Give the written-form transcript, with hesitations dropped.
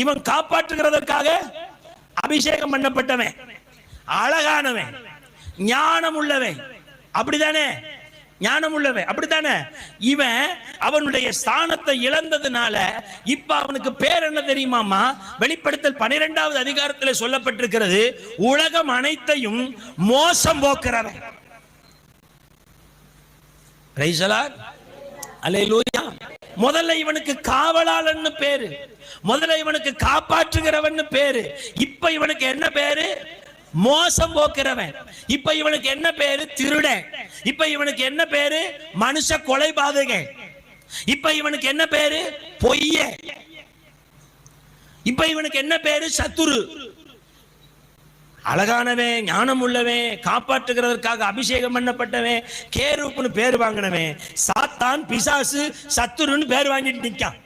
இவன் காப்பாற்றுகிறதற்காக அபிஷேகம் பண்ணப்பட்டவன், அழகானவன், ஞானம் உள்ளவன், அப்படித்தானே? ஞானம் உள்ளவன், அப்படித்தானே? இவன் அவனுடைய ஸ்தானத்தை இழந்ததுனால இப்ப அவனுக்கு பேர் என்ன தெரியுமாமா? வெளிப்படுத்தல் 12வது அதிகாரத்தில் சொல்லப்பட்டிருக்கிறது, உலகம் அனைத்தையும் மோசம் போக்குறவன். பிரைஸ் தி லார்ட், அல்லேலூயா. முதல்ல இவனுக்கு காவலாளன்னு பேரு, முதல்ல இவனுக்கு காப்பாற்றுகிறவன் பேரு. இப்ப இவனுக்கு என்ன பேரு? மோசம் போக்குறவன். இப்ப இவனுக்கு என்ன பேரு? திருடன். இப்ப இவனுக்கு என்ன பேரு? மனுஷ கொலைபாதகன். இப்ப இவனுக்கு என்ன பேரு? பொய்ய. இப்ப இவனுக்கு என்ன பேரு? சத்துரு. அழகானவன், ஞானம் உள்ளவன், காப்பாற்றுகிறதற்காக அபிஷேகம் பண்ணப்பட்டவன், கேருப்புன்னு பேர் வாங்கினவன், சாத்தான், பிசாசு, சத்துருன்னு பேர் வாங்கிட்டு நிற்கான்.